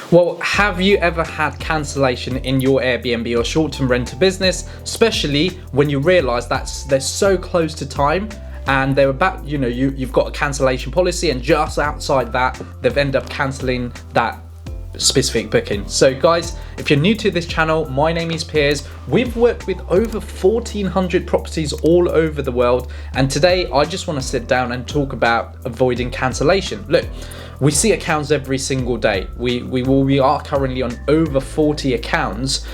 Well, have you ever had cancellation in your Airbnb or short-term rental business, especially when you realize that they're so close to time and they're about, you've got a cancellation policy, and just outside that, they've ended up cancelling that specific booking. So guys, if you're new to this channel, my name is Piers. We've worked with over 1,400 properties all over the world, and today I just want to sit down and talk about avoiding cancellation. Look, we see accounts every single day. We are currently on over 40 accounts,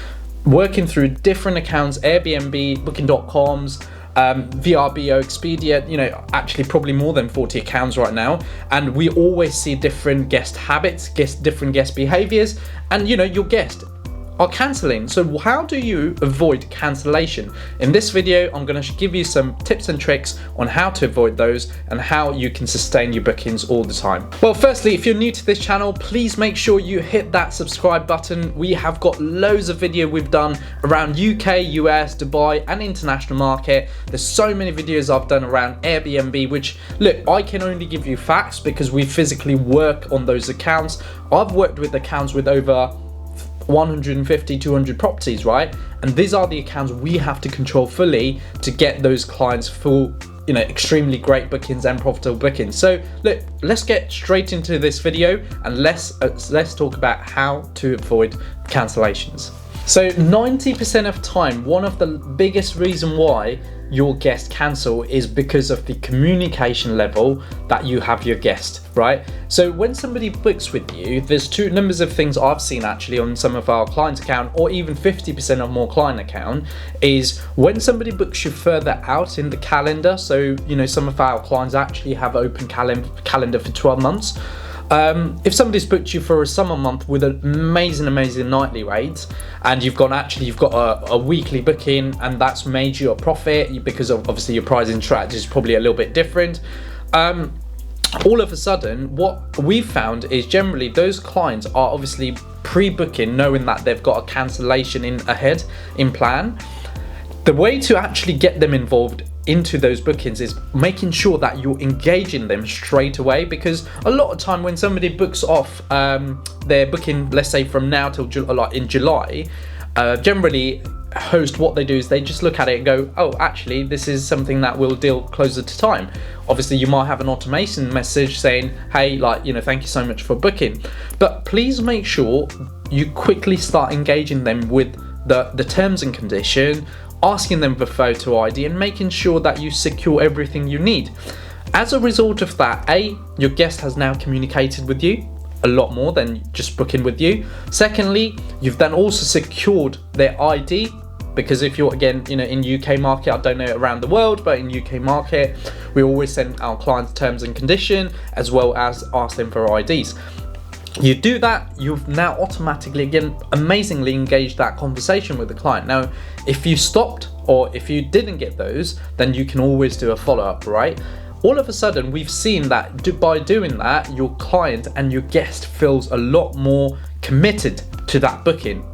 working through different accounts, Airbnb, Booking.coms, VRBO, Expedia, actually probably more than 40 accounts right now, and we always see different guest habits, different guest behaviors, and your guest are cancelling. So how do you avoid cancellation? In this video, I'm going to give you some tips and tricks on how to avoid those and how you can sustain your bookings all the time. Well, firstly, if you're new to this channel, please make sure you hit that subscribe button. We have got loads of video we've done around UK, US, Dubai and international market. There's so many videos I've done around Airbnb, which, look, I can only give you facts because we physically work on those accounts. I've worked with accounts with over 150, 200 properties, right? And these are the accounts we have to control fully to get those clients full, extremely great bookings and profitable bookings. So look, let's get straight into this video and let's talk about how to avoid cancellations. So 90% of time, one of the biggest reason why your guest cancel is because of the communication level that you have your guest, right? So when somebody books with you, there's two numbers of things I've seen actually on some of our clients' account, or even 50% of more client account, is when somebody books you further out in the calendar. So some of our clients actually have open calendar for 12 months. If somebody's booked you for a summer month with an amazing nightly rate, and you've got a weekly booking, and that's made you a profit because of obviously your pricing strategy is probably a little bit different. All of a sudden, what we've found is generally those clients are obviously pre-booking, knowing that they've got a cancellation ahead in plan. The way to actually get them involved into those bookings is making sure that you're engaging them straight away, because a lot of time when somebody books off their booking, let's say from now till in July, generally host, what they do is they just look at it and go, oh, actually this is something that will deal closer to time. Obviously you might have an automation message saying, hey, thank you so much for booking, but please make sure you quickly start engaging them with the terms and condition, asking them for photo ID and making sure that you secure everything you need. As a result of that, your guest has now communicated with you a lot more than just booking with you. Secondly, you've then also secured their ID, because if you're, again, in UK market, I don't know around the world, but in UK market, we always send our clients terms and condition as well as ask them for IDs. You do that, you've now automatically, again, amazingly engaged that conversation with the client. Now, if you stopped or if you didn't get those, then you can always do a follow-up, right? All of a sudden, we've seen that by doing that, your client and your guest feels a lot more committed to that booking.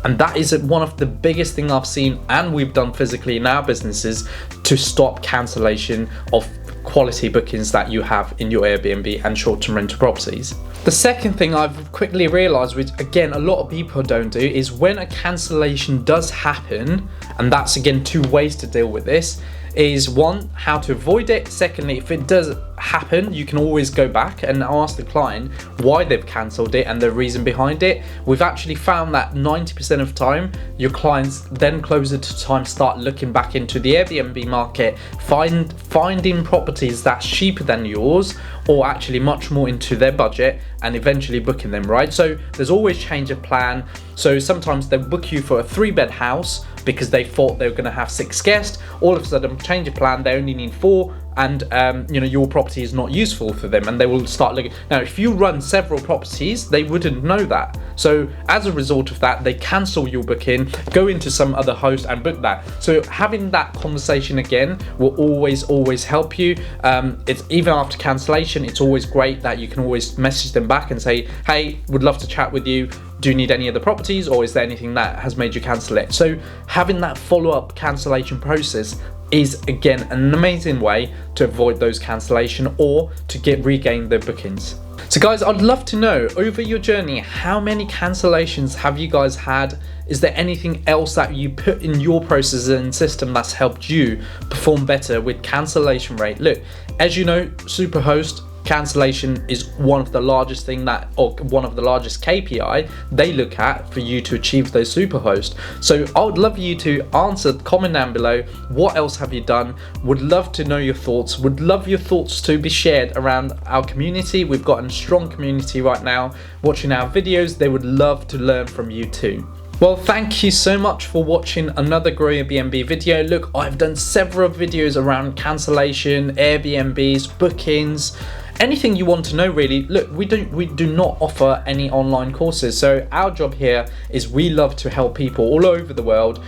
And that is one of the biggest things I've seen and we've done physically in our businesses to stop cancellation of quality bookings that you have in your Airbnb and short-term rental properties. The second thing I've quickly realized, which again a lot of people don't do, is when a cancellation does happen, and that's again two ways to deal with this, is one, how to avoid it. Secondly, if it does happen, you can always go back and ask the client why they've cancelled it and the reason behind it. We've actually found that 90% of the time, your clients then closer to time start looking back into the Airbnb market, finding properties that's cheaper than yours or actually much more into their budget, and eventually booking them, right? So there's always change of plan. So sometimes they'll book you for a 3-bed house because they thought they were going to have 6 guests. All of a sudden, change of plan, they only need 4, and your property is not useful for them, and they will start looking. Now, if you run several properties, they wouldn't know that. So as a result of that, they cancel your booking, go into some other host and book that. So having that conversation again will always help you. It's even after cancellation, it's always great that you can always message them back and say, hey, would love to chat with you. Do you need any other properties, or is there anything that has made you cancel it? So having that follow-up cancellation process is again an amazing way to avoid those cancellation or to regain the bookings. So guys, I'd love to know over your journey, how many cancellations have you guys had? Is there anything else that you put in your process and system that's helped you perform better with cancellation rate? Look, as you know, Superhost cancellation is one of the largest one of the largest KPI they look at for you to achieve those Superhost. So I would love you to answer, comment down below, what else have you done? Would love to know your thoughts, would love your thoughts to be shared around our community. We've got a strong community right now watching our videos. They would love to learn from you too. Well, thank you so much for watching another Grow Your BNB video. Look, I've done several videos around cancellation, Airbnbs, bookings, anything you want to know really. Look, we do not offer any online courses. So our job here is we love to help people all over the world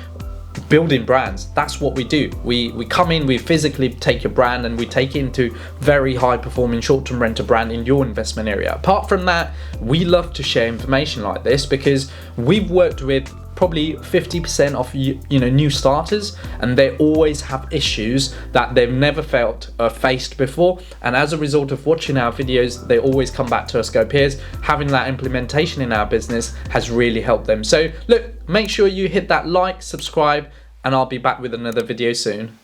building brands. That's what we do. We come in, we physically take your brand and we take it into very high performing short-term rental brand in your investment area. Apart from that, we love to share information like this because we've worked with probably 50% of new starters, and they always have issues that they've never faced before, and as a result of watching our videos, they always come back to us, go, Piers, having that implementation in our business has really helped them. So look, make sure you hit that like, subscribe, and I'll be back with another video soon.